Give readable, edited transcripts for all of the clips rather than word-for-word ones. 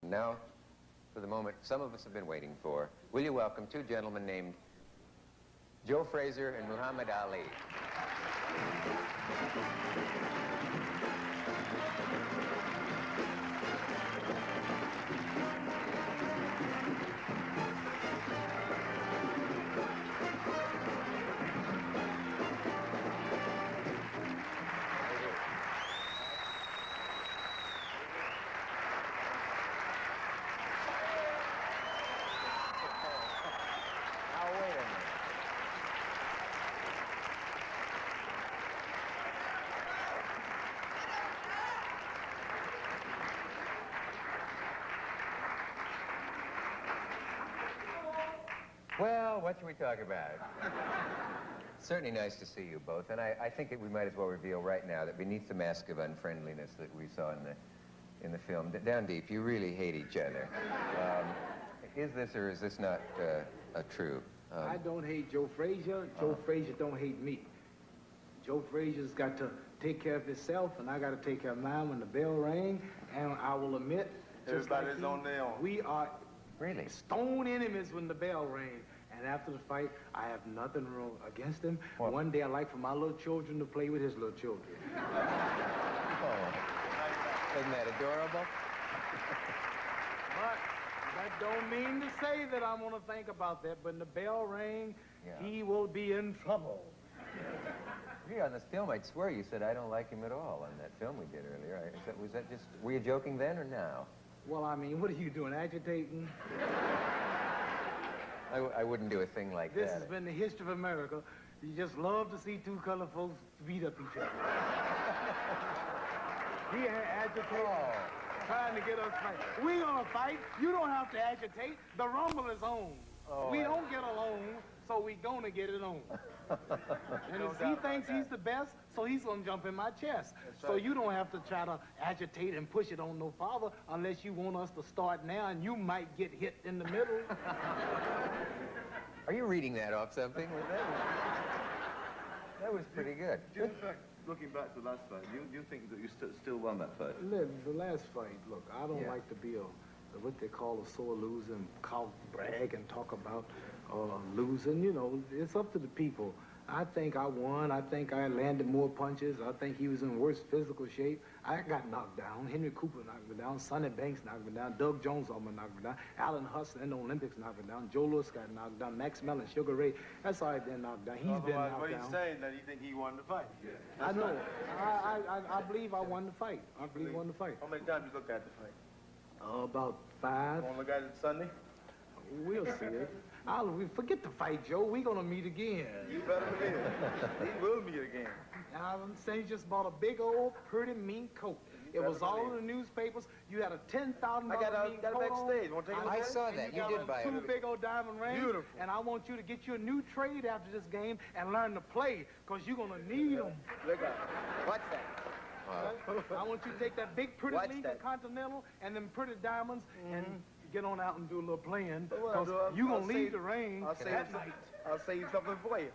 Now, for the moment some of us have been waiting for, will you welcome two gentlemen named Joe Frazier and Muhammad Ali. Well, what should we talk about? It's certainly nice to see you both, and I think we might as well reveal right now that beneath the mask of unfriendliness that we saw in the film, down deep, you really hate each other. Is this or is this not true? I don't hate Joe Frazier. Joe Frazier don't hate me. Joe Frazier's got to take care of himself, and I got to take care of mine when the bell rings. And I will admit, everybody's on their own. We are really stone enemies when the bell rings. And after the fight, I have nothing wrong against him. What? One day, I like for my little children to play with his little children. Oh, isn't that adorable? But that don't mean to say that I want to think about that. But when the bell rings, he will be in trouble. Yeah, on this film, I'd swear you said I don't like him at all on that film we did earlier. Was that just, were you joking then or now? Well, I mean, what are you doing, agitating? I wouldn't do a thing like This that. has been the history of America. You just love to see two colored folks beat up each other. He agitating, trying to get us fight. We gonna fight. You don't have to agitate. The rumble is on. We don't get along, so we gonna get it on. And he thinks he's the best, so he's gonna jump in my chest. So you don't have to try to agitate and push it on no farther unless you want us to start now, and you might get hit in the middle. Are you reading that off something? That was pretty good. In fact, looking back to the last fight, do you think that you still won that fight? The last fight, look, I don't like to be what they call a sore loser and brag and talk about losing. You know, it's up to the people. I think I won. I think I landed more punches. I think he was in worse physical shape. I got knocked down. Henry Cooper knocked me down. Sonny Banks knocked me down. Doug Jones almost knocked me down. Alan Hudson in the Olympics knocked me down. Joe Louis got knocked down. Max Mellon, Sugar Ray. That's all right, been knocked down. He's been knocked down. What he's saying that you think he won the fight. I know. I believe I won the fight. I believe I won the fight. How many times you look at the fight? About 5. You want to look at it Sunday? We'll see it. Forget the fight, Joe. We're going to meet again. You better believe it. We will meet again. I'm saying he just bought a big old, pretty mean coat. It was all in the newspapers. You had a $10,000 mean coat backstage. Want to take I saw that. You did buy it. 2 big old diamond rings. Beautiful. And I want you to get you a new trade after this game and learn to play, because you're going to need them. Look at it. Watch that. I want you to take that big, pretty Lincoln Continental and them pretty diamonds and get on out and do a little playing, because you're going to leave the ring that night. I'll save something for you.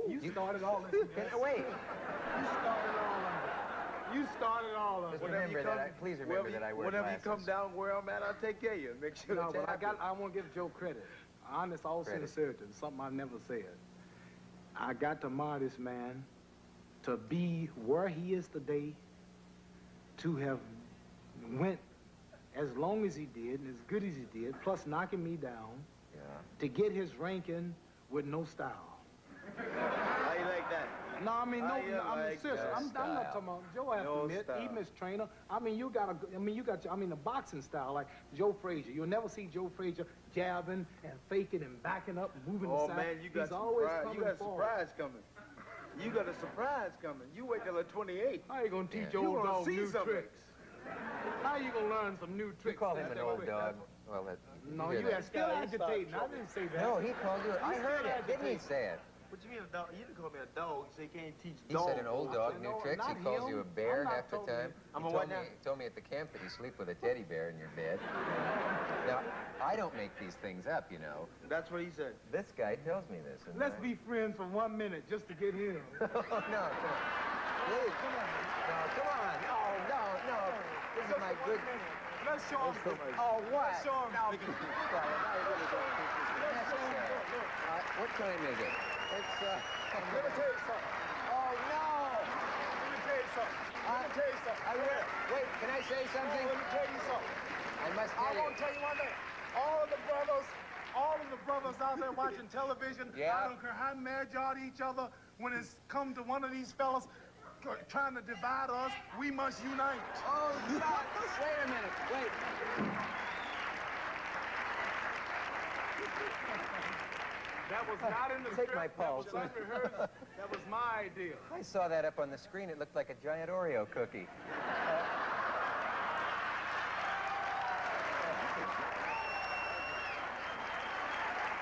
You started all this. Wait. You started all of it. Please remember that I wear Whenever glasses. you come down where I'm at, I'll take care of you. Make sure No, but I want to give Joe credit. Honest, all sincerity. Something I never said. I got to admire this man to be where he is today, to have went as long as he did and as good as he did, plus knocking me down, to get his ranking with no style. How you like that? No, I mean, no, I'm like serious. I'm not talking about Joe. I have to admit, even as trainer, I mean, you got the boxing style like Joe Frazier. You'll never see Joe Frazier jabbing and faking and backing up, and moving aside. Oh man, you got a surprise coming. You got a surprise coming. You wait till the 28th. How you gonna teach old dog new tricks? How you gonna learn some new tricks? You call him an old dog. Well, no, you are still agitating. I didn't say that. No, he called you. I heard it. Didn't he say it? What you mean a dog? You didn't call me a dog. You say you can't teach He dogs. said an old dog, new tricks. He calls you a bear half the time. He told me at the camp that you sleep with a teddy bear in your bed. Now, I don't make these things up, you know. That's what he said. This guy tells me this. Let's be friends for 1 minute just to get him. No, come on. Please. Come on. No, come on. No. This is my good... Let's show him. Oh, what? Let's show him. No, I really don't think this is necessary. What time is it? It's, Let me tell you something. Oh, no! Let me tell you something. Let me tell you something. I will. Wait, can I say something? Let me tell you something. I must tell I you. want to tell you one thing. All of the brothers out there watching television, Yeah. I don't care how mad y'all at each other, when it's come to one of these fellas trying to divide us, we must unite. Oh, God. Wait a minute. Wait. That was not in the Take script. my pulse. That was unrehearsed. That was my idea. I saw that up on the screen. It looked like a giant Oreo cookie.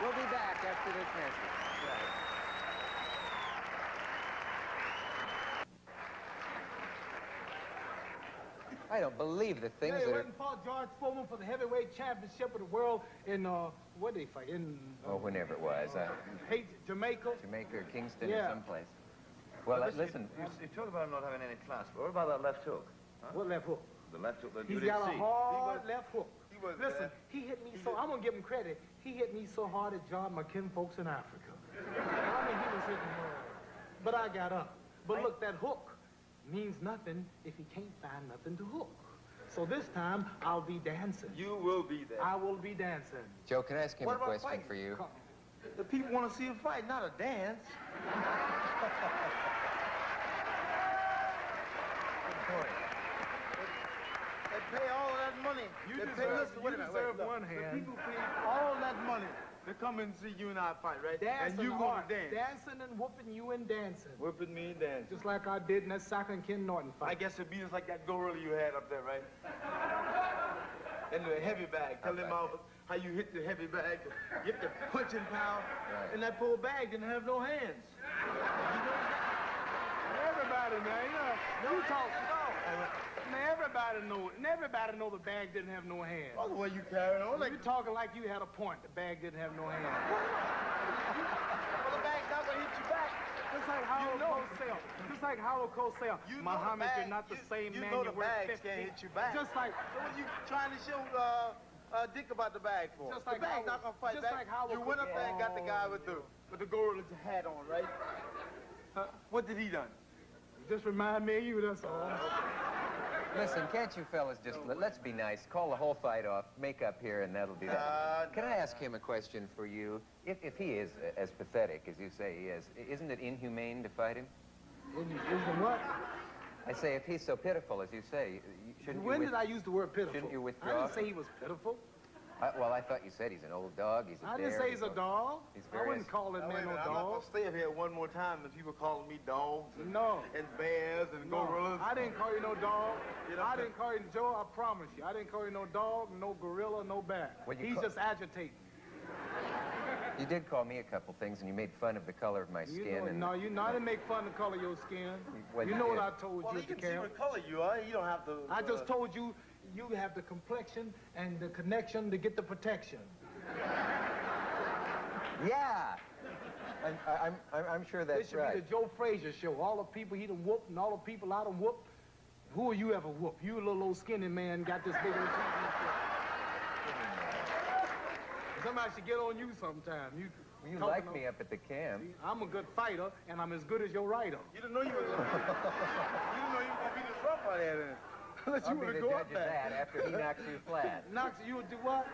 We'll be back after this message. I don't believe the things They that went are... and fought George Foreman for the heavyweight championship of the world in, what did they fight? In... Oh, whenever it was. Jamaica. Jamaica or Kingston Yeah. or someplace. Well, listen. You talk about him not having any class, but what about that left hook? Huh? What left hook? The left hook that you He's didn't got see. a hard left hook. was Listen, he hit me so, I'm going to give him credit. He hit me so hard at John McKim folks in Africa. I mean, he was hitting hard. But I got up. But look, that hook means nothing if he can't find nothing to hook. So this time, I'll be dancing. You will be there. I will be dancing. Joe, can I ask him What a about question fighting? for you? The people want to see a fight, not a dance. Good point. They pay all of that money. You They deserve, pay, wait a minute, deserve look. one The hand. people pay all that money to come and see you and I fight, right? Dancing and you hard. gonna dance. Dancing and whooping you and dancing. Whipping me and dancing. Just like I did in that Sock and Ken Norton I fight. guess it'd be just like that gorilla you had up there, right? And the heavy bag. Tell them how you hit the heavy bag. You hit the punching power. Right. And that poor bag didn't have no hands. Everybody, man, you talk. Man, everybody know the bag didn't have no hands. Oh, the way you carrying on like You talking like you had a point. The bag didn't have no hands. well, the bag's not gonna hit you back. Just like Harold Cosell. Just like Harold Cosell. You know Muhammad, the you're not the same you man know you the were bags 50. can't hit you back. Just like, So what you trying to show Dick about the bag for? Just The like bag's Howard- not gonna fight just back. like Howard You went up there and got the guy with the gorilla's hat on, right? What did he done? just remind me of you, that's all. Listen, can't you fellas just, let's be nice, call the whole fight off, make up here, and that'll be that. Can I ask him a question for you? If he is as pathetic as you say he is, isn't it inhumane to fight him? Is the what? I say, if he's so pitiful as you say, shouldn't When you... did I use the word pitiful? Shouldn't you I withdraw? didn't say he was pitiful. Well, I thought you said he's an old dog, he's a I dare. didn't say he's a dog. He's I very... wouldn't call that Now, wait man a no minute, I'm not dog. gonna stay up here one more time and people calling me dogs and, No. and bears and No, gorillas. I didn't call you no dog. You know, I didn't call you, Joe, I promise you. I didn't call you no dog, no gorilla, no bear. Well, you He's call- just agitating. You did call me a couple things, and you made fun of the color of my skin. And No, I didn't make fun of the color of your skin. Well, you you know did. what I told Well, you you at the can see camp. what color you are. You don't have to... I just told you, you have the complexion and the connection to get the protection. Yeah! I'm sure This that's should right. be the Joe Frazier show. All the people he done whooped and all the people I done whooped. Who are you ever whooped? You little old skinny man got this big old teeth. Somebody should get on you sometime. You talking like on- me up at the camp. I'm a good fighter, and I'm as good as your writer. You didn't know you was gonna be this rough out there then. Unless I'll you be want the to go judge up of there. that after he knocks you flat. Knox, you would do what?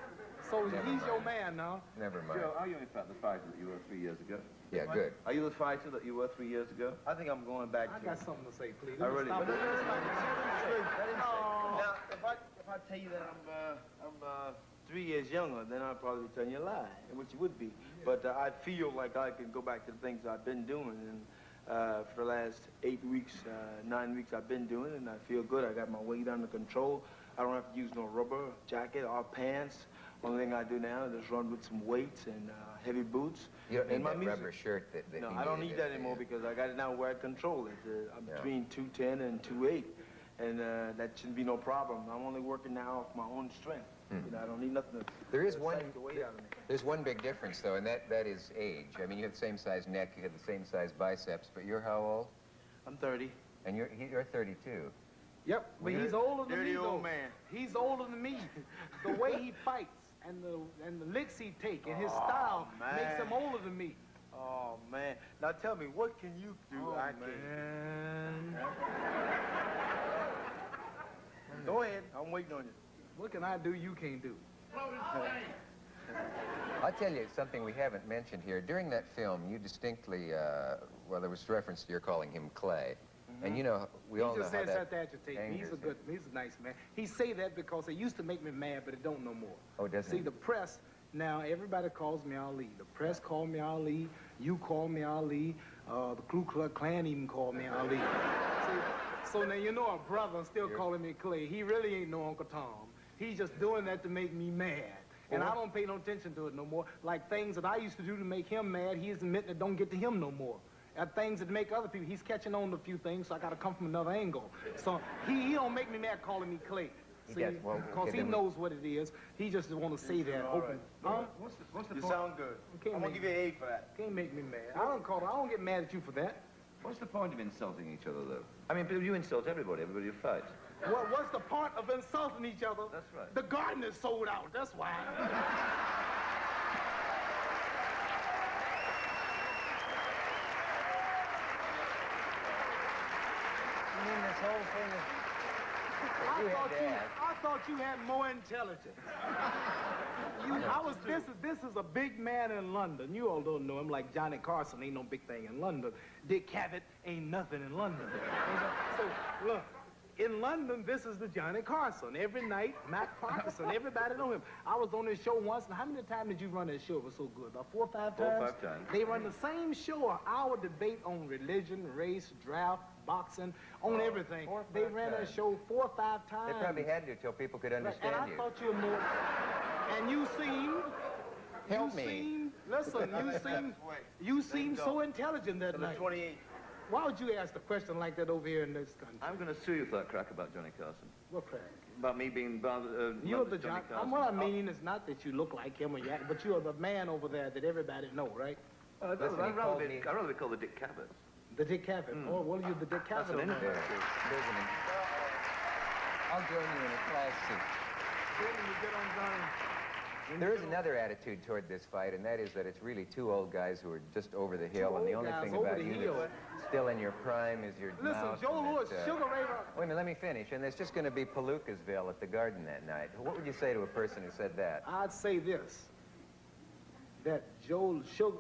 So he's your man now. Never mind. Joe, are you in fact the fighter that you were 3 years ago? Yeah, good. Are you the fighter that you were 3 years ago? I think I'm going back I to... got something to say, please. I really... Stop But it. now, if I tell you that I'm 3 years younger, then I'd probably be telling you a lie, which it would be. But I feel like I can go back to the things I've been doing, and for the last 8 weeks, 9 weeks I've been doing, and I feel good. I got my weight under control. I don't have to use no rubber jacket or pants. Only thing I do now is just run with some weights and heavy boots. You don't need and my that music. rubber shirt that No, he I don't needed need that at anymore the- because I got it now where I control it. I'm Yeah. between 210 and 208, and that shouldn't be no problem. I'm only working now off my own strength. You know, I don't need nothing to There is to one. take the weight out of me. There's one big difference, though, and that is age. I mean, you have the same size neck, you have the same size biceps, but you're how old? I'm 30. And you're 32. Yep, but he's older than me, Dirty old though. man. He's older than me. The way he fights and the licks he take and his style makes him older than me. Oh, man. Now tell me, what can you do? Oh, I man. can't. Go ahead. I'm waiting on you. What can I do you can't do? I'll tell you something we haven't mentioned here. During that film, you distinctly, well, there was reference to your calling him Clay. And you know, we all know how that He just says that to agitate me. He's a nice man. He say that because it used to make me mad, but it don't no more. Oh, doesn't See, it? the press, now everybody calls me Ali. The press call me Ali. You call me Ali. The Ku Klux Klan even call me Ali. See, so now you know a brother still calling me Clay. He really ain't no Uncle Tom. He's just doing that to make me mad. And I don't pay no attention to it no more. Like things that I used to do to make him mad, he's admitting it don't get to him no more. Things that make other people, he's catching on to a few things, so I got to come from another angle. So he don't make me mad calling me Clay. See, because he knows what it is. He just want to say that. All right. Huh? What's the You point? sound good. I'm going to give you an A for that. Can't make me mad. I don't get mad at you for that. What's the point of insulting each other, though? I mean, you insult everybody you fight. What's the point of insulting each other? That's right. The garden is sold out, that's why. You mean this whole thing is... I thought you had more intelligence. This is a big man in London. You all don't know him, like Johnny Carson ain't no big thing in London. Dick Cavett ain't nothing in London. So, look, in London, this is the Johnny Carson. Every night, Mac Parkinson, everybody know him. I was on this show once, and how many times did you run that show? It was so good. About 4 or 5 times? 4 or 5 times. They run the same show, an hour debate on religion, race, draft, boxing, on everything. They ran that show 4 or 5 times. They probably had to till people could understand and I thought you were more... And you seemed... Help me. Listen, you seemed so intelligent that night. 28. Why would you ask a question like that over here in this country? I'm going to sue you for that crack about Johnny Carson. What crack? About me being You're the Johnny Carson. What I mean is not that you look like him, but you're the man over there that everybody know, right? I'd rather be called the Dick Cavett. The Dick Cavett. Oh, well, you're the Dick Cavett. That's an interview. I'll join you in a class seat. There is another attitude toward this fight, and that is that it's really 2 old guys who are just over the hill, and the only thing about you that's still in your prime is your mouth. Listen, Joe Lewis, Sugar Ray Robinson. Wait a minute, let me finish. And there's just going to be Palookasville at the Garden that night. What would you say to a person who said that? I'd say this, that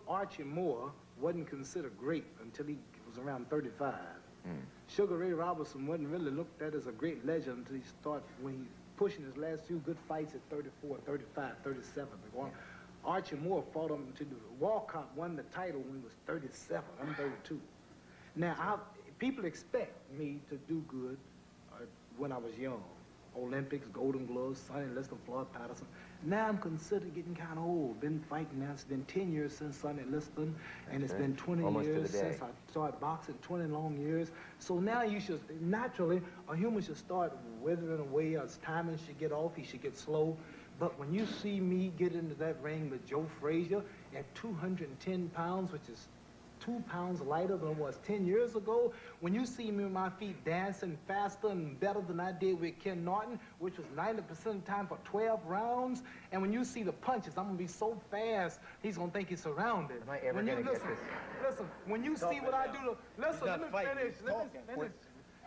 Archie Moore wasn't considered great until he was around 35. Sugar Ray Robinson wasn't really looked at as a great legend until he started, when he pushing his last few good fights at 34, 35, 37. Archie Moore fought him to Walcott won the title when he was 37. I'm 32. Now, people expect me to do good when I was young. Olympics, Golden Gloves, Sonny Liston, Floyd Patterson. Now I'm considered getting kind of old. Been fighting now. It's been 10 years since Sonny Liston, and it's been 20 years since I started boxing, 20 long years. So now you should, naturally, a human should start withering away. As timing should get off, he should get slow. But when you see me get into that ring with Joe Frazier at 210 pounds, which is 2 pounds lighter than it was 10 years ago. When you see me with my feet dancing faster and better than I did with Ken Norton, which was 90% of the time for 12 rounds, and when you see the punches, I'm gonna be so fast, he's gonna think he's surrounded. Am I ever gonna get this? Listen, when you see what I do to, listen, let me finish.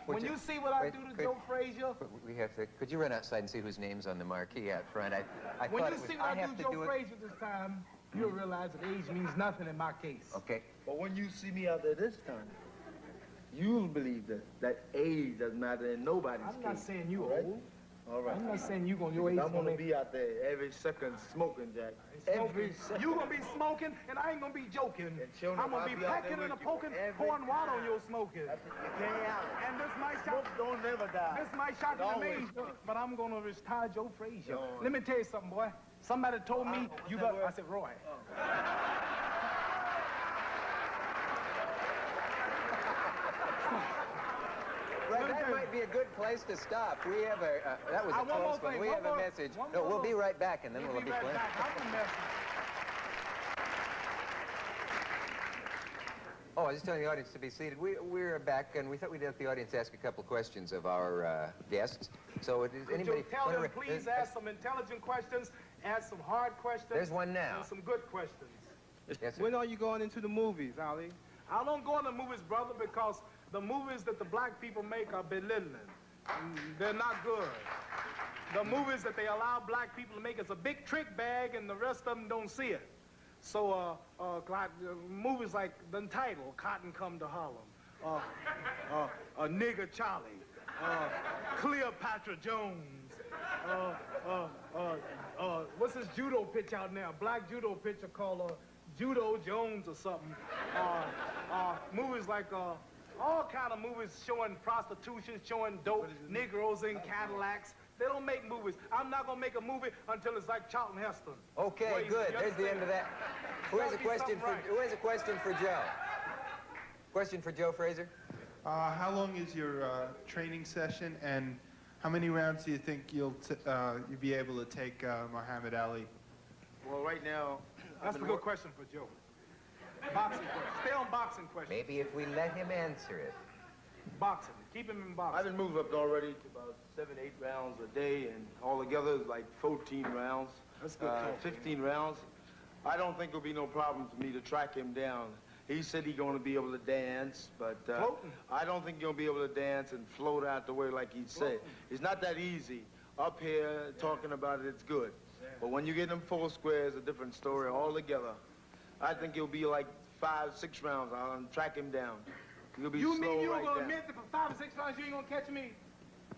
When you see what I do to Joe Frazier. We have to, could you run outside and see whose name's on the marquee out front? When you see what I do to Joe Frazier this time, you'll realize that age means nothing in my case. Okay. But when you see me out there this time, you'll believe that age doesn't matter in nobody's case. I'm not saying you old. All right. I'm not saying you your age. I'm gonna be out there every second smoking, Jack. Every second. You gonna be smoking, and I ain't gonna be joking. I'm gonna be packing and poking, pouring water on your smoking. And this might shock, don't never die. This might shock you amaze, but I'm gonna retire Joe Frazier. Let me tell you something, boy. Somebody told me you got. I said, Roy. Well, that might be a good place to stop. We have that was a close one. We have a message. No, we'll be right back, and then we'll be playing. Oh, I was just telling the audience to be seated. We're back, and we thought we'd let the audience ask a couple questions of our guests. So, does anybody... Tell them, please, ask some intelligent questions, ask some hard questions. There's one now. And some good questions. Yes, sir. When are you going into the movies, Ali? I don't go in the movies, brother, because the movies that the black people make are belittling. They're not good. The movies that they allow black people to make is a big trick bag, and the rest of them don't see it. So, movies like the title, Cotton Come to Harlem, a Nigger Charlie, Cleopatra Jones, what's this judo pitch out now? Black judo pitcher called Judo Jones or something. Movies like all kind of movies showing prostitution, showing dope, Negroes in Cadillacs. They don't make movies. I'm not going to make a movie until it's like Charlton Heston. Okay, good. There's the end of that. Who has a question for Joe? Question for Joe Frazier? How long is your training session, and how many rounds do you think you'll be able to take Muhammad Ali? Well, right now... That's a good question for Joe. Boxing question. Stay on boxing questions. Maybe if we let him answer it. Boxing. Keep him in boxing. I've been moved up already to about 7, 8 rounds a day, and altogether it's like 14 rounds. That's good talk, 15 rounds. I don't think it'll be no problem for me to track him down. He said he's going to be able to dance, but I don't think he'll be able to dance and float out the way like he said. It's not that easy. Up here, talking about it, it's good. But when you get them full squares, a different story altogether. I think it'll be like 5, 6 rounds. I'll track him down. You'll be You slow mean you're right going to down. admit that for 5 or 6 rounds you ain't going to catch me?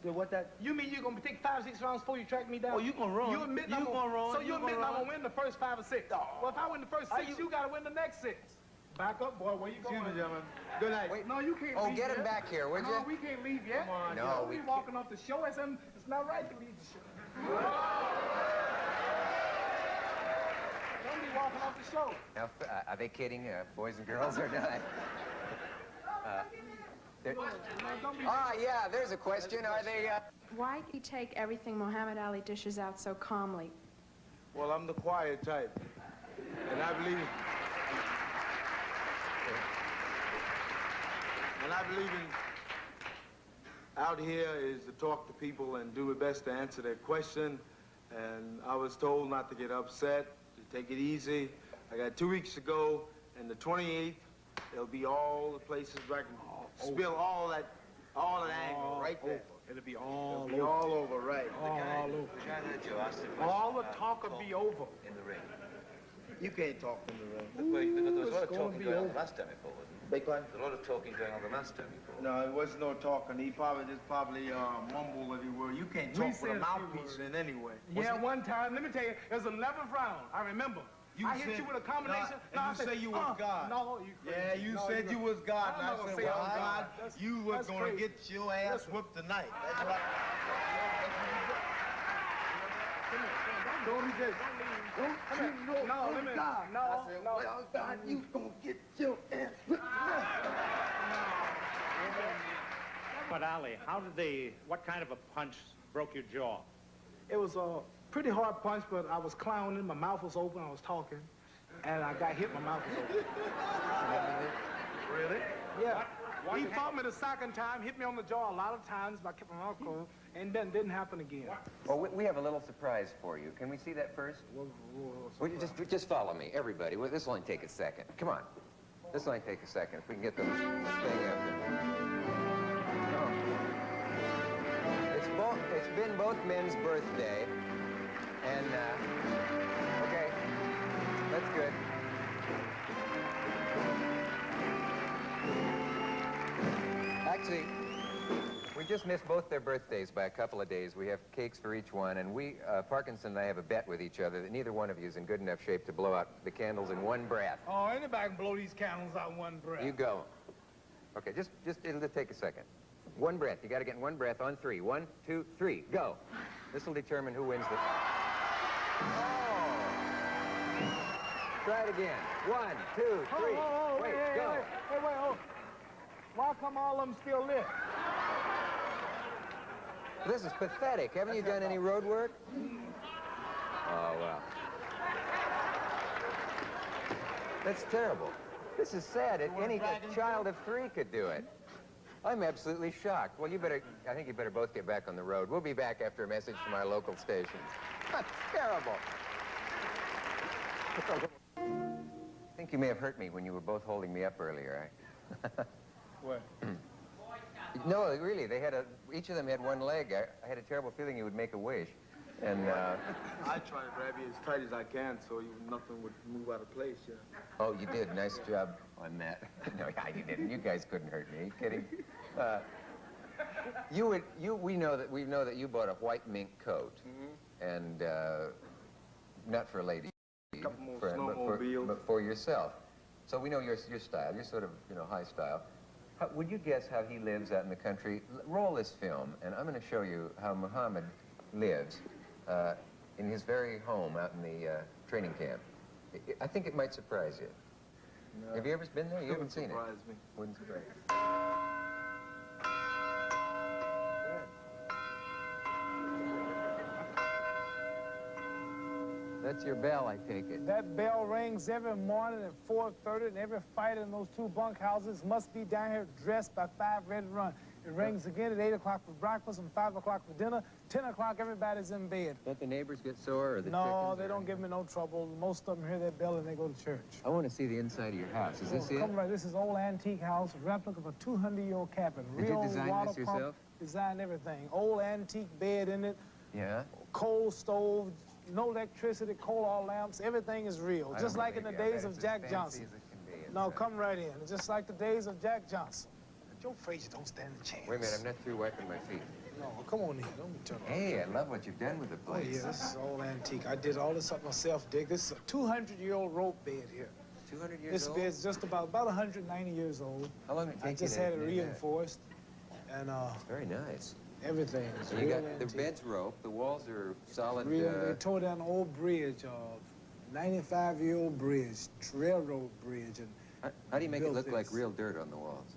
What that? You mean you're going to take 5 or 6 rounds before you track me down? Oh, you gonna run. You admit You gonna run. So you You admit gonna I'm run. going to win the first 5 or 6? Oh. Well, if I win the first 6, you got to win the next 6. Back up, boy. Where you going? Excuse me, gentlemen. Good night. Wait. No, you can't Oh, leave get him yet. back here, would you? No, we can't leave yet. Come on, No, Don't we be walking off the show. It's not right to leave the show. Don't be walking off the show. Now, are they kidding, boys and girls, or not? Yeah, there's a question. Are they... Why do you take everything Muhammad Ali dishes out so calmly? Well, I'm the quiet type, and I believe in out here is to talk to people and do my best to answer their question. And I was told not to get upset, to take it easy. I got 2 weeks to go, and the 28th, there'll be all the places where I can spill all that anger right there. It'll be all It'll be all over, right. all over. The guy that Joe asked the question, All the talk will be over. in the ring. You can't talk in the ring. Well, there was a lot of it's gonna talking be going on over. the last time before, wasn't there? Big one? There was a lot of talking going on the last time before. No, it wasn't no talking. He probably just mumble every word. You can't We talk with said a a few mouthpiece words. in anyway. Yeah, one time, let me tell you, it was the 11th round. I remember. I hit you with a combination. And I you said, say you was God. No, you crazy. Yeah, you No, said you was God. I'm And not I gonna said, say well, I'm God, God. you was that's going crazy. to get your ass Listen. whooped tonight. That's what Don't be just. Don't you know? No, let me. God. No, I said, no. well, God, you going to get your ass whooped tonight. But Ali, what kind of a punch broke your jaw? It was a pretty hard punch, but I was clowning. My mouth was open. I was talking, and I got hit. My mouth was open. Really? Yeah. He fought me the second time, hit me on the jaw a lot of times, but I kept my mouth closed, and then didn't happen again. Oh, we have a little surprise for you. Can we see that first? Would you just follow me, everybody? Well, this will only take a second. Come on. This will only take a second. If we can get this thing up there. It's been both men's birthday, and okay, that's good. Actually, we just missed both their birthdays by a couple of days. We have cakes for each one, and Parkinson and I have a bet with each other that neither one of you is in good enough shape to blow out the candles in one breath. Oh, anybody can blow these candles out in one breath. You go. Okay, it'll just take a second. One breath. You got to get in one breath on 3. 1, 2, 3. Go. This will determine who wins the... Oh! Try it again. 1, 2, 3. Wait, go. Wait. Why come all of them still lit? This is pathetic. Haven't you done any road work? Oh, well. That's terrible. This is sad. Any child of 3 could do it. I'm absolutely shocked. Well, I think you better both get back on the road. We'll be back after a message from our local stations. That's terrible. I think you may have hurt me when you were both holding me up earlier. What? No, really, each of them had one leg. I had a terrible feeling you would make a wish. And, I try to grab you as tight as I can so nothing would move out of place, you know. Oh, you did. Nice job on that. No, you didn't. You guys couldn't hurt me. Are you kidding? We know that you bought a white mink coat, and not for a lady, A couple more snowmobiles. but for yourself. So we know your style. You're sort of, high style. Would you guess how he lives out in the country? Roll this film, and I'm going to show you how Muhammad lives in his very home out in the training camp. I think it might surprise you. No. Have you ever been there? You haven't seen it. Surprise me. Wouldn't surprise you. That's your bell, I take it. That bell rings every morning at 4:30, and every fighter in those 2 bunkhouses must be down here dressed by 5, ready to run. It rings again at 8 o'clock for breakfast and 5 o'clock for dinner. 10 o'clock, everybody's in bed. Don't the neighbors get sore or the No, chickens? they don't give me no trouble. Most of them hear that bell and they go to church. I want to see the inside of your house. Is this it? Come right. This is old antique house, replica of a 200-year-old cabin. Did you Real design water this pump, yourself? Designed everything. Old antique bed in it. Yeah? Coal stove, no electricity, coal oil lamps. Everything is real. I Just don't like in the believe you. I days bet of it's Jack as Johnson. fancy as it can be No, inside. come right in. Just like the days of Jack Johnson. Joe Frazier don't stand a chance. Wait a minute, I'm not through wiping my feet. No, come on in. Don't be turning on. Hey, I love what you've done with the Oh, place. yeah, this is old antique. I did all this up myself, Dick. This is a 200-year-old rope bed here. 200 years This old? bed's just about 190 years old. How long did it take I you just to had it do that? reinforced, and Very nice. everything is And you real got antique. the bed's rope, the walls are solid. Real, they tore down an old bridge, 95-year-old bridge, railroad bridge, and how do you make it built look like this. real dirt on the walls?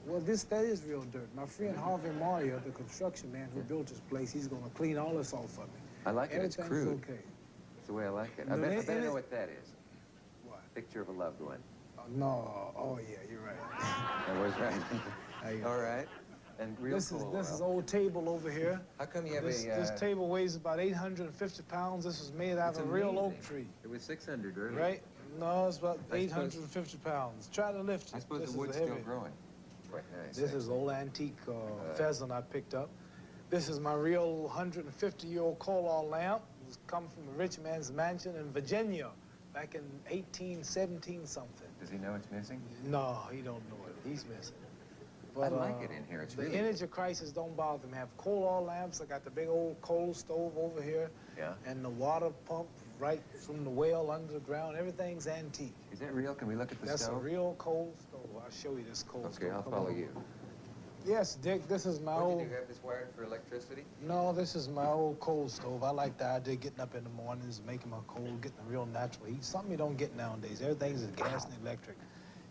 well, that is real dirt. My friend Harvey Mario, the construction man who built this place, he's going to clean all this off for me. I like it. It's Everything's crude. okay. That's the way I like it. No, I bet I it know is- what that is. What? Picture of a loved one. No, oh yeah, you're right. I was right. There you go. All right. And real This cool is oil. old table over here. How come you have This table weighs about 850 pounds. This was made out it's of a real oak amazing. tree. It was 600 earlier. Right? No, it's about I suppose- 850 pounds. Try to lift it. I suppose This the is wood's heavy. still growing. Quite nice. This is old antique pheasant I picked up. This is my real 150-year-old coal oil lamp. It was come from a rich man's mansion in Virginia back in 1817 something. Does he know it's missing? No, he don't know it. He's missing. I like it in here. It's the really energy crisis don't bother me. I have coal oil lamps. I got the big old coal stove over here. Yeah. And the water pump right from the well under the ground. Everything's antique. Is that real? Can we look at the That's stove? a real coal stove. I'll show you this coal stove. Okay, I'll Come follow on. you. Yes, Dick, this is my What, old... did you have this wired for electricity? No, this is my old coal stove. I like the idea of getting up in the mornings, making my coal, getting a real natural heat. Something you don't get nowadays. Everything's gas and electric.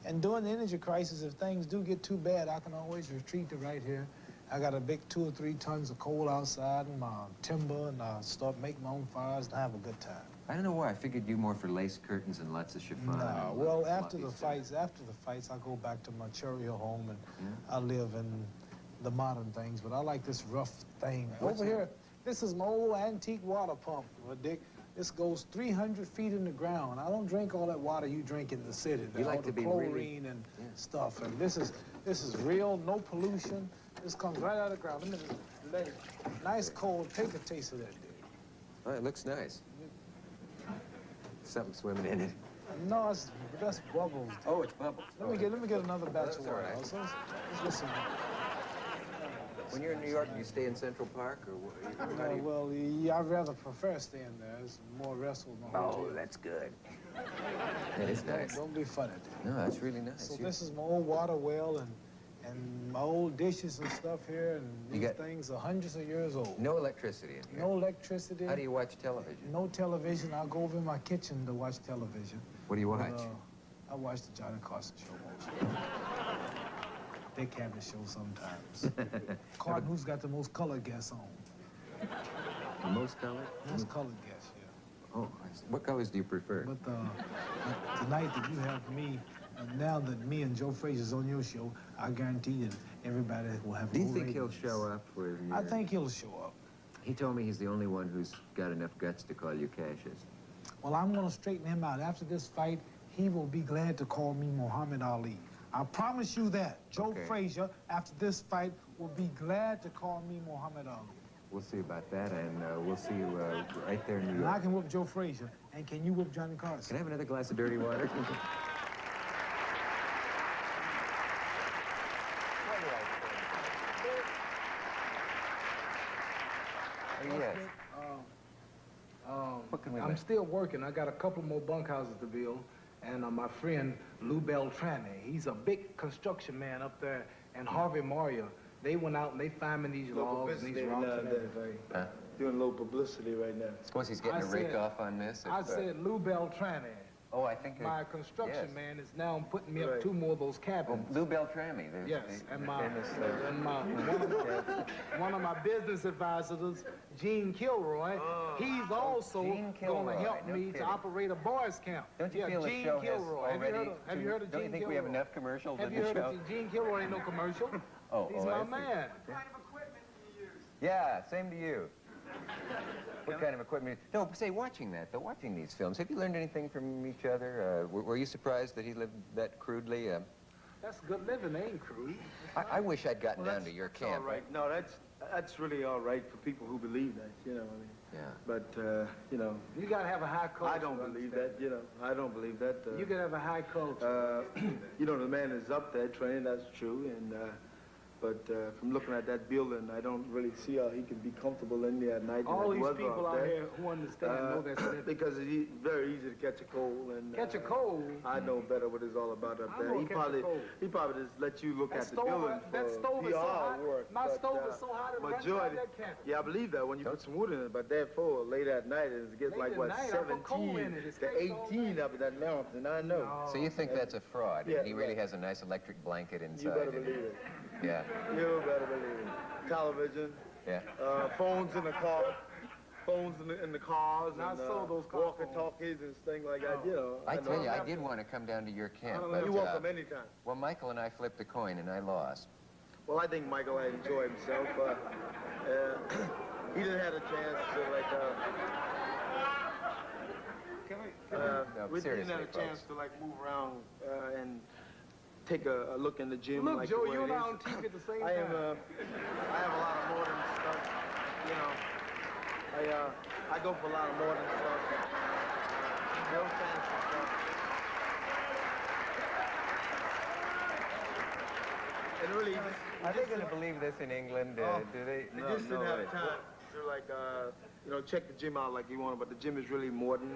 And during the energy crisis, if things do get too bad, I can always retreat to right here. I got a big 2 or 3 tons of coal outside and my timber, and I start making my own fires and I have a good time. I don't know why. I figured you more for lace curtains and lots of chiffon. No, and well, fluffy after the stuff. fights, I go back to my cherry hill home and I live in the modern things, but I like this rough thing. What's Over that? here, this is my old antique water pump, Dick. This goes 300 feet in the ground. I don't drink all that water you drink in the city. You like all to the be chlorine really- and stuff. And this is real, no pollution. This comes right out of the ground. Let it, nice cold. Take a taste of that, Dick. Oh, it looks nice. Something swimming in it. No, that's bubbles. Oh, it's bubbles. Let me get another batch That's of all water. right. Let's get some. When you're in New York, do you stay in Central Park or what? How do you... Well, yeah, I'd rather prefer staying there. It's more restful than a hotel. Oh, that's good. That is nice. Don't be funny. No, that's really nice. So this is my old water well and my old dishes and stuff here, and You these got- things are hundreds of years old. No electricity in here. No electricity. How do you watch television? No television. I'll go over in my kitchen to watch television. What do you watch? But, I watch the Johnny Carson show mostly. Dick Cavett Show sometimes. Carton, who's got the most colored guests on? The most color? Most colored guests, yeah. Oh, I see. What colors do you prefer? But tonight that you have me And now that me and Joe Frazier's on your show, I guarantee that everybody will have Do you more think he'll ratings. show up with you? I think he'll show up. He told me he's the only one who's got enough guts to call you Cassius. Well, I'm going to straighten him out. After this fight, he will be glad to call me Muhammad Ali. I promise you that. Joe Frazier, after this fight, will be glad to call me Muhammad Ali. We'll see about that, and we'll see you right there in New And York. I can whoop Joe Frazier, and can you whoop Johnny Carson? Can I have another glass of dirty water? Yes. What can we I'm make? still working. I got a couple more bunkhouses to build. And my friend Lou Beltrame, he's a big construction man up there, and Harvey Maria, they went out and they found me these logs and these rocks and everything. Huh? Doing a little publicity right now. Suppose he's getting a rake off on this? I said Lou Beltrame. Oh, I think... My construction yes. man is now putting me up 2 more of those Oh, cabins. Lou Beltrame. Yes, and one of my business advisors, Gene Kilroy, he's also Gene going to Kilroy, help no me kidding. to operate a boys camp. Don't you feel Gene the show Kilroy. has already... Have you heard of Don't you Gene think Kilroy? we have enough commercials Have in you the heard show? of Gene Kilroy? Ain't no commercial. He's my I see. man. Yeah, same to you. What kind of equipment? No, say, watching these films, have you learned anything from each other? Were you surprised that he lived that crudely? That's good living, ain't crude. I wish I'd gotten down to your That's camp. all right. No, that's really all right for people who believe that, you know. I mean, Yeah. but you know, You gotta have a high culture. I don't believe that. You know, I don't believe that. You gotta have a high culture. You know, the man is up there training. That's true, and but from looking at that building, I don't really see how he can be comfortable in there at night. All in these that weather people out there. here who understand know that's it. Because it's very easy to catch a cold and Catch a cold. I know better what it's all about up I there. know He catch a probably cold. just let you look That at the building that for stove is so PR hot. work. My but, stove is so hot it runs majority, out that can't. yeah, I believe that when you put some wood in it, but therefore late at night it gets Late like at what night, I put coal 17 in it. It to stays all 18 night. up at that mountain. I know. So you think that's a fraud, Yeah, and he really right. has a nice electric blanket inside? You better believe it. Yeah, You better believe it. Television, yeah. phones in the car, phones in the cars, Now, and I saw those car walkie-talkies and things like that. You know. I tell know. you, I did want to come down to your camp, You're but, welcome anytime. well, Michael and I flipped a coin, and I lost. Well, I think Michael had enjoyed himself. He didn't have a chance to No, we didn't seriously, have a chance folks. to like move around and take a look in the gym. Look, like Joe, the way you and it I is. on TV at the same I time. I have a lot of modern stuff. You know, I go for a lot of modern stuff. No fancy stuff. And really, Are they going to believe this in England? Do they? they just didn't have time to like, you know, check the gym out like you wanted, but the gym is really modern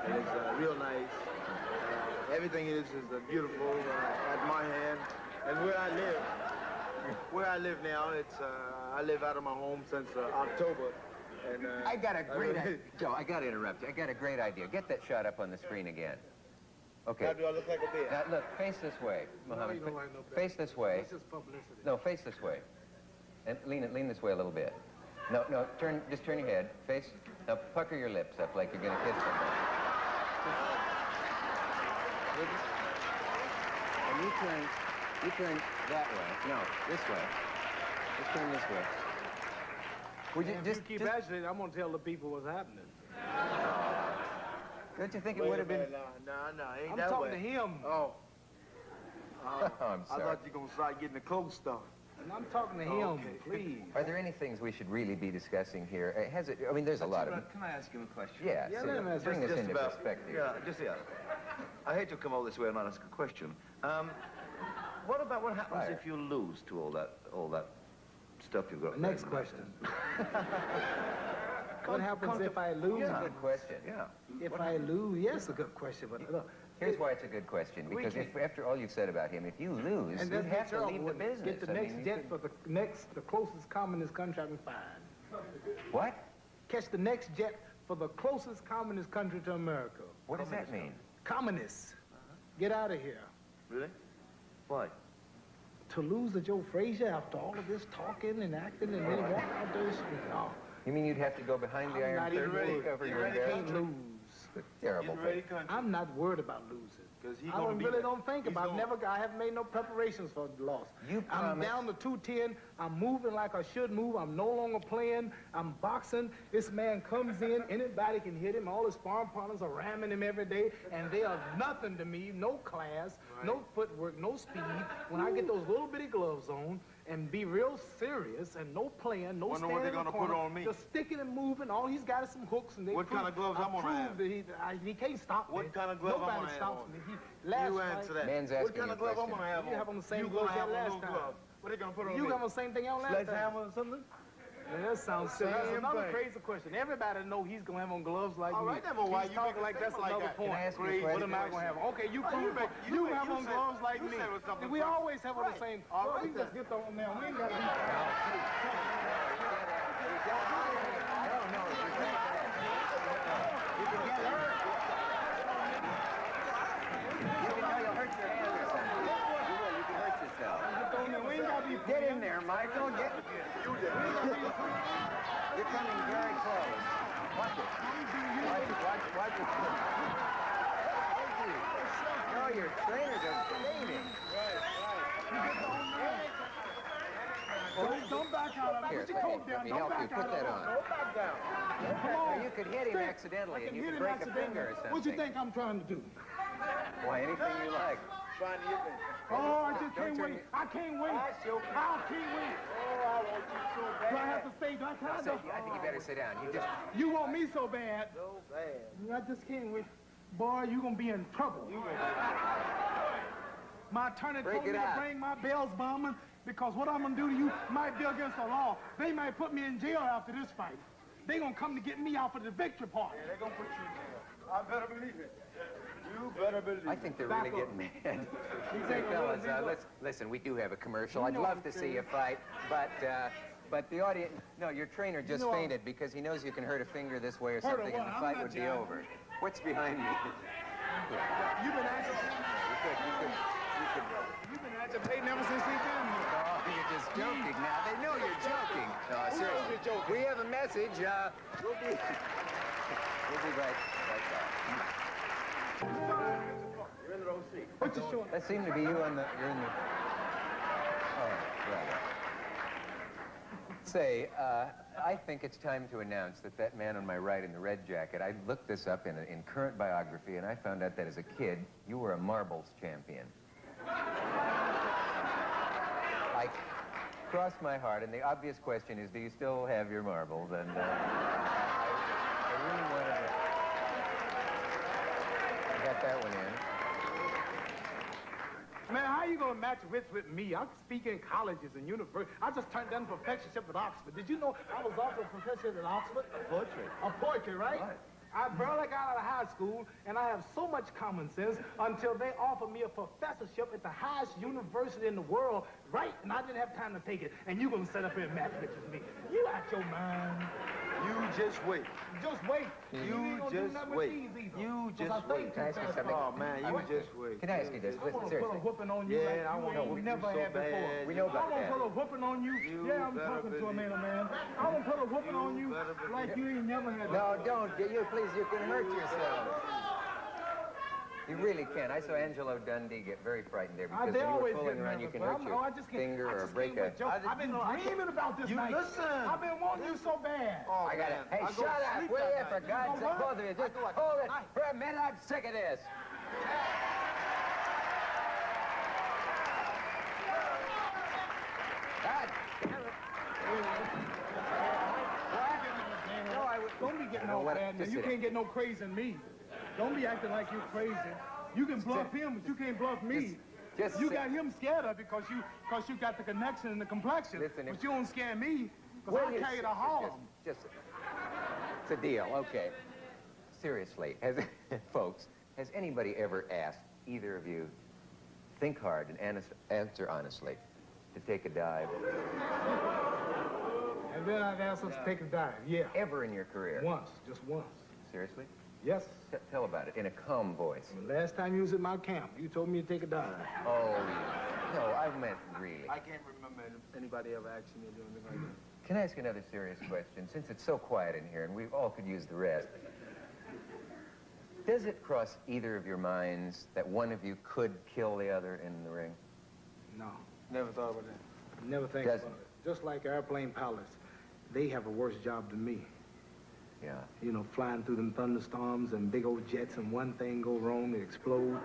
and it's real nice. Everything is beautiful at my hand. And where I live now, it's I live out of my home since October. And I got a great idea. Joe, I got to interrupt you. I got a great idea. Get that shot up on the screen again. Okay. How do I look like a bear? Now, look, face this way, Mohammed. you don't like no bear. Face this way. This is publicity. No, face this way. And lean this way a little bit. No, just turn your head. Face. Now, pucker your lips up like you're going to kiss somebody. And you turn that way. No, this way. Just turn this way. Would you If just you keep agitating, I'm gonna tell the people what's happening. don't you think it would have been? No, ain't I'm that talking way. to him. Oh. I'm I sorry. thought you were going to start getting the clothes stuff. And I'm talking to him, Okay. please. Are there any things we should really be discussing here? Has it? I mean, there's a lot of. Can I ask him a question? Yeah. Yeah, so let him ask bring us this into perspective. Yeah, I hate to come all this way and not ask a question. What happens Fire. if you lose to all that stuff you've got? Next question. What happens if I lose? It's a good question. Yeah. If I lose, yes, a good question, but look. Here's why it's a good question. Because if, after all you've said about him, if you lose, And you that's have to terrible, leave the wouldn't it? business. Get the I next mean, you jet could- for the closest communist country I can find. What? Catch the next jet for the closest communist country to America. What does that mean? Communists. Get out of here. Really? Why? To lose to Joe Frazier after all of this talking and acting and then walk out there, no. You mean you'd have to go behind the I'm Iron not even Curtain ready. to cover your Can't embarrassment? lose. Terrible Get ready, thing. country. I'm not worried about losing. Because he's I going to be really there. don't think He's about it. gonna- I haven't made no preparations for the loss. You I'm promise? down to 210. I'm moving like I should move. I'm no longer playing. I'm boxing. This man comes in. Anybody can hit him. All his sparring partners are ramming him every day. And they are nothing to me. No class, no footwork, no speed. When I get those little bitty gloves on and be real serious and no playing, no Wonder standing what they're in the gonna corner, put on me. just sticking and moving. All he's got is some hooks. And they What kind of gloves I'm gonna have? that he can't stop me. What kind of glove I'm Nobody gonna have stops on? me. Last You fight, answer that. Man's What asking kind you of glove I'm question. gonna have on? You have on the same You gloves gonna have that on last those time. gloves. What they gonna put on You me? got on the same thing on last time. Sledgehammer or something? Man, that sounds silly. That's Same another thing. crazy question. Everybody know he's gonna have on gloves like All me. right, then, but why He's you talking make a like that's statement like another that? point. Can I ask you a What question? am I gonna have? Okay, you Oh, prove you it. make- You you make- have you on said- gloves like you me. said it was something We right. always have on the Right. same. All Well, right, we just then. get on now. We ain't got to be. Get in there, Michael. Get. You're coming very close. Watch it. Watch it. No, your trainers are fading. Don't back out. Here, Put your coat down. let me Don't help you. back Put out. that on. Don't back down. Come Or on. you could hit him accidentally and you could break a finger or something. What you think I'm trying to do? Why, anything you like. Find your thing. Oh, I just can't Don't turn wait. I can't wait. I can't wait. Oh, I want you so bad. Do I have to stay? Do I I think you better sit down. You want me so bad. So bad. I just can't wait. Boy, you gonna be in trouble. My attorney Break told me it to out. bring my bails bombing because what I'm gonna do to you might be against the law. They might put me in jail after this fight. They gonna come to get me out for the victory party. They're gonna put you in jail. I better believe it. You better believe it. I think they're really getting mad. Say, fellas, listen, we do have a commercial. I'd love to see you fight, but the audience, no, your trainer just fainted because he knows you can hurt a finger this way or something and the fight would be over. What's behind me? You've been agitating. You've been agitating ever since we've been here. Oh, you're just joking now. They know you're joking. No, seriously. We have a message. We'll be right back. You're in the wrong seat. What's your short? That seemed to be you on the. You're in the. Oh, right. Say, I think it's time to announce that man on my right in the red jacket. I looked this up in current biography, and I found out that as a kid, you were a marbles champion. I crossed my heart, and the obvious question is, do you still have your marbles? And I really wanted to. I got that one in. Man, how you gonna match wits with me? I'm speaking colleges and universities. I just turned down a professorship at Oxford. Did you know I was offered a professorship at Oxford? Poetry. A poetry, right? I barely got out of high school, and I have so much common sense until they offered me a professorship at the highest university in the world, right? And I didn't have time to take it. And you gonna set up here and match wits with me? You out your mind. You just wait. Just wait. You ain't gonna do just nothing with wait. these either. You 'Cause I just think wait. Can I ask you too fast. something? Oh, man, you just wait. Can I ask you this? I Listen, want to put a seriously. whooping on you Yeah, like I you, wanna ain't whoop you never so had before. bad. We know I about want to put a that. whooping on you. You Yeah, I'm better talking to a man, believe man. I want to put a whooping on you better believe like you ain't never had No, before. don't. Please, you can hurt yourself. You really can. I saw Angelo Dundee get very frightened there because They when you were always fooling get around, you nervous, can but hurt your I just can't- finger I or just break can't a... wait, Joe. I've been dreaming about this You night. listen. I've been wanting you so bad. Oh, I got it. man. Hey, I go shut up, sleep will that you? night. For God's sake, both of you, just hold it for a minute. I'm sick of this. God damn it. No, I would... Don't be getting You know all what? bad, man. Just You sit can't get no crazy in me. Don't be acting like you crazy. You can bluff him, but you can't bluff me. Just You sit. got him scared of because you got the connection and the complexion. Listen, but if- you don't scare me because Will I you carry sit? the Harlem. Just it's a deal, okay. Seriously, folks, has anybody ever asked either of you, think hard and answer honestly, to take a dive? And then I've asked us to take a dive. Yeah. Ever in your career? Once. Just once. Seriously? Yes. Tell about it in a calm voice. The last time you was at my camp, you told me to take a dive. Oh, no, I meant really. I can't remember anybody ever asking me to do anything like that. Can I ask another serious question? Since it's so quiet in here and we all could use the rest. Does it cross either of your minds that one of you could kill the other in the ring? No. Never thought about that. Never think Doesn't. about it. Just like airplane pilots, they have a worse job than me. Yeah. You know, flying through them thunderstorms and big old jets, and one thing go wrong, it explode.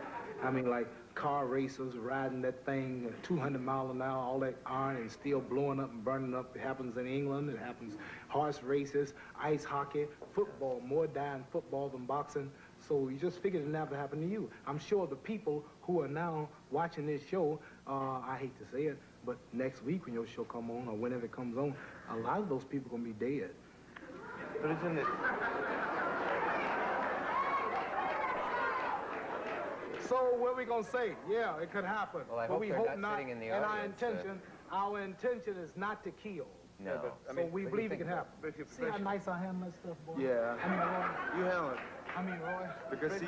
I mean, like car racers riding that thing at 200 miles an hour, all that iron and steel blowing up and burning up. It happens in England. It happens horse races, ice hockey, football. More die in football than boxing. So you just figured it never happened to you. I'm sure the people who are now watching this show, I hate to say it, but next week when your show come on or whenever it comes on, a lot of those people gonna be dead. But isn't it? So what we gonna say? Yeah, it could happen. Well, I but hope we they're hope not not. sitting in the and audience, our intention is not to kill. No. So we believe it can happen. But if you're See how nice I handle that stuff, boy? Yeah. I mean, Roy. You handle it. I mean, Roy. Because see,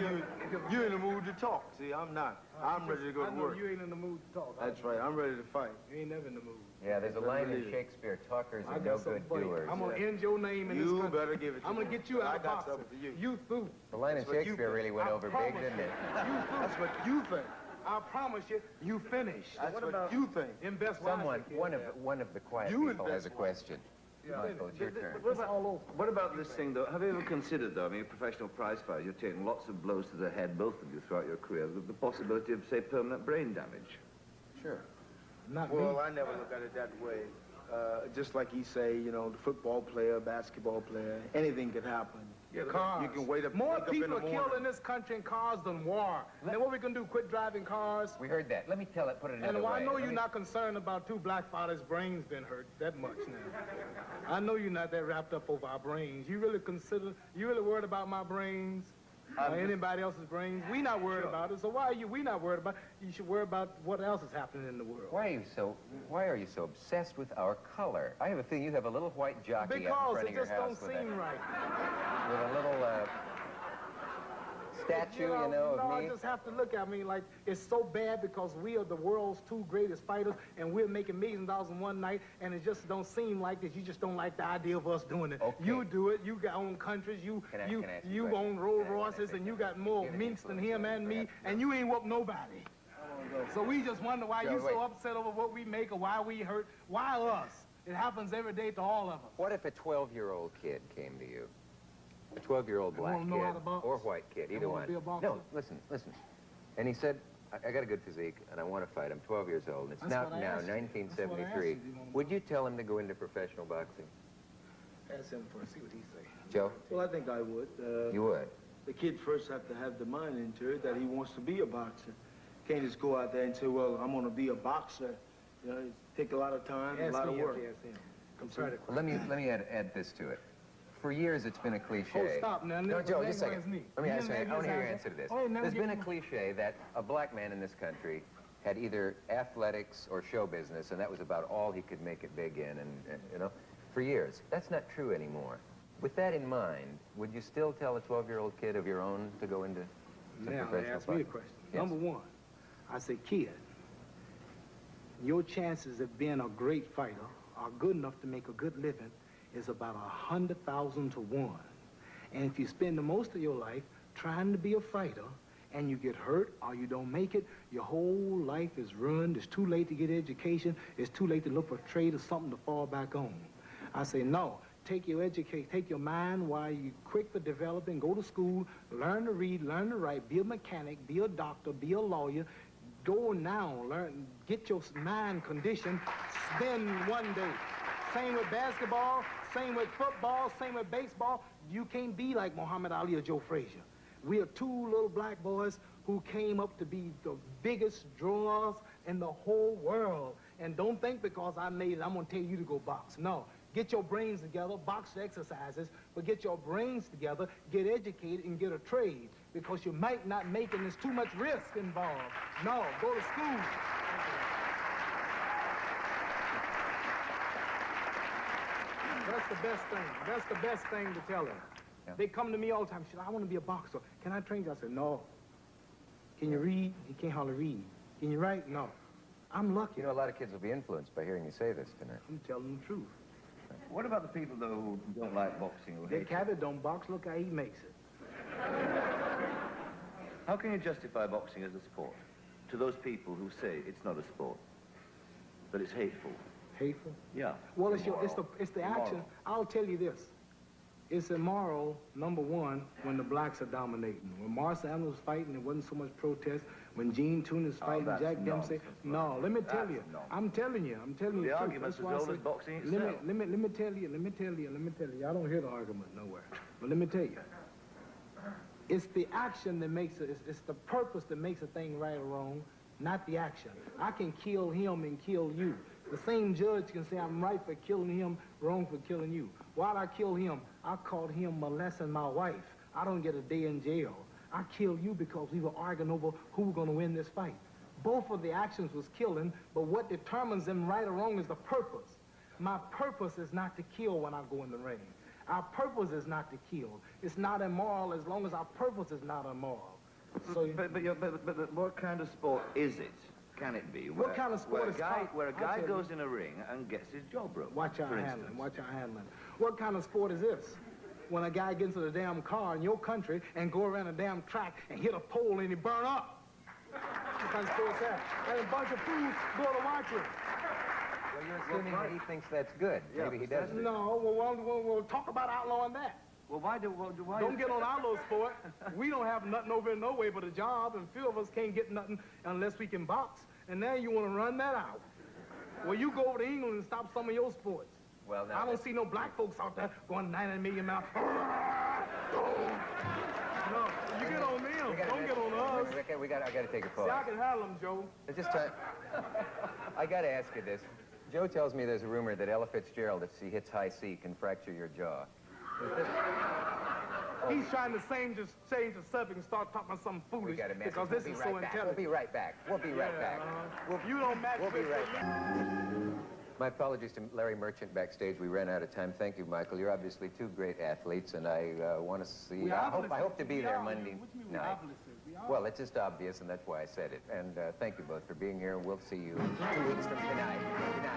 you're in the mood to talk. See, I'm not. I'm ready to go I to know work. you ain't in the mood to talk. That's right. I'm ready to fight. You ain't never in the mood. Yeah, there's a line in believe it. Shakespeare, talkers I are got no something good for you. doers. I'm gonna end your name in this You country. better give it to I'm me. gonna get you out I of got boxing. something for you. You through. The line in That's what you Shakespeare think. really went I over big, promise didn't it? You through. That's what you think. I promise you, you finished. That's what you think. Invest Someone, wisely, kid. one of the quiet You people has a invest question. Yeah. Michael, it's your turn. What about this thing, though? Have you ever considered, though, I mean, a professional prize fighter, you're taking lots of blows to the head, both of you, throughout your career, the possibility of, say, permanent brain damage? Sure. Not Well, me. I never look at it that way. Just like he say, you know, the football player, basketball player, anything could happen. Cars. You can wait up, More wake up in people the are morning. killed in this country in cars than war. Then what we gonna do? Quit driving cars? We heard that. Let me tell it, put it another And way. I know Let you're me- not concerned about two black fathers' brains being hurt that much now. I know you're not that wrapped up over our brains. You really worried about my brains? Or anybody else's brains? We not worried about it, so why are we not worried about it? You should worry about what else is happening in the world. Why are you so obsessed with our color? I have a feeling you have a little white jockey out in Because front it of your just house don't with seem right. a little statue, you know, no, of I me. just have to look at me like it's so bad because we are the world's two greatest fighters and we're making millions of dollars in one night and it just don't seem like this. You just don't like the idea of us doing it. Okay. You do it. You got own countries. You Can I ask you a you question? own Rolls Can I Royces say and you something? got more Give me minks than influence him on and me, me perhaps. and you ain't whooped nobody. So we just wonder why Joe, you so wait. upset over what we make or why we hurt. Why us? It happens every day to all of us. What if a 12-year-old kid came to you? A 12-year-old They black wanna know how kid to box? or white kid, They either wanna one. be a boxer? No, listen. And he said, I got a good physique and I want to fight. I'm 12 years old. And it's That's now what I asked you. 1973. That's what I asked you. Do you wanna Would you tell him to go into professional boxing? Ask him first, see what he say. Joe, Well, I think I would. you would. The kid first have to have the mind into it that he wants to be a boxer. Can't just go out there and say, well, I'm going to be a boxer. You know, it take a lot of time, a lot of work. Compare the Well, let me add this to it. For years, it's been a cliche. Oh, stop now. No, Joe, Never just a second. ask me. Let me You ask you. never I want to hear your ask answer to this. me. Oh, never There's give been a me- cliche that a black man in this country had either athletics or show business, and that was about all he could make it big in, and you know, for years. That's not true anymore. With that in mind, would you still tell a 12-year-old kid of your own to go into Now, professional ask me a fighting? question. Yes. Number one, I say, kid, your chances of being a great fighter or good enough to make a good living is about 100,000 to 1. And if you spend the most of your life trying to be a fighter and you get hurt or you don't make it, your whole life is ruined. It's too late to get education. It's too late to look for a trade or something to fall back on. I say, no. Take your mind while you're quick for developing, go to school, learn to read, learn to write, be a mechanic, be a doctor, be a lawyer. Go now, learn, get your mind conditioned, spend one day. Same with basketball, same with football, same with baseball. You can't be like Muhammad Ali or Joe Frazier. We are two little black boys who came up to be the biggest drawers in the whole world. And don't think because I made it, I'm gonna tell you to go box. No. Get your brains together, box exercises, but get your brains together, get educated, and get a trade. Because you might not make it, and there's too much risk involved. No, go to school. That's the best thing. That's the best thing to tell them. Yeah. They come to me all the time. Say, I want to be a boxer. Can I train you? I said, no. Can you read? You can't hardly read. Can you write? No. I'm lucky. You know, a lot of kids will be influenced by hearing you say this tonight. I'm telling the truth. What about the people, though, who don't like boxing or Dick hate it? Cavett don't box. Look how he makes it. How can you justify boxing as a sport to those people who say it's not a sport, that it's hateful? Hateful? Yeah. Well, it's the action. I'll tell you this. It's immoral, number one, when the blacks are dominating. When Marcel Allen was fighting, there wasn't so much protest. When Gene Toon is fighting, Jack Dempsey. No, let me tell you. I'm telling you. The argument's as old as boxing itself. Let me tell you. I don't hear the argument nowhere. But let me tell you. It's the action that makes it, it's the purpose that makes a thing right or wrong, not the action. I can kill him and kill you. The same judge can say I'm right for killing him, wrong for killing you. Why'd I kill him? I caught him molesting my wife. I don't get a day in jail. I killed you because we were arguing over who was going to win this fight. Both of the actions was killing, but what determines them right or wrong is the purpose. My purpose is not to kill when I go in the ring. Our purpose is not to kill. It's not immoral as long as our purpose is not immoral. So, but what kind of sport is it? Can it be? What kind of sport is fight? Where a guy goes in a ring and gets his jaw broken. Watch your handling. Watch your handling. What kind of sport is this? When a guy gets into the damn car in your country and go around a damn track and hit a pole and he burn up. What kind of sport is that? And a bunch of fools go to watch him. Well, you're assuming that he thinks that's good. Yeah, maybe he doesn't. No, we'll talk about outlawing that. Well, why don't get on outlaw sport. We don't have nothing over in no way but a job, and few of us can't get nothing unless we can box. And now you want to run that out. Well, you go over to England and stop some of your sports. Well, now I don't see no black folks out there going 90 million miles. No, you get on them. Don't get on us. I got to take a pause. See, I can handle them, Joe. It's just time. I got to ask you this. Joe tells me there's a rumor that Ella Fitzgerald, if she hits high C, can fracture your jaw. He's trying to change the subject and start talking about something foolish because this is so intelligent. We'll be right back. We'll be right back. You don't match. We'll be right back. My apologies to Larry Merchant backstage. We ran out of time. Thank you, Michael. You're obviously two great athletes, and I want to see. I hope to be there Monday night. Well, it's just obvious, and that's why I said it. And thank you both for being here. We'll see you 2 weeks from tonight. Good night.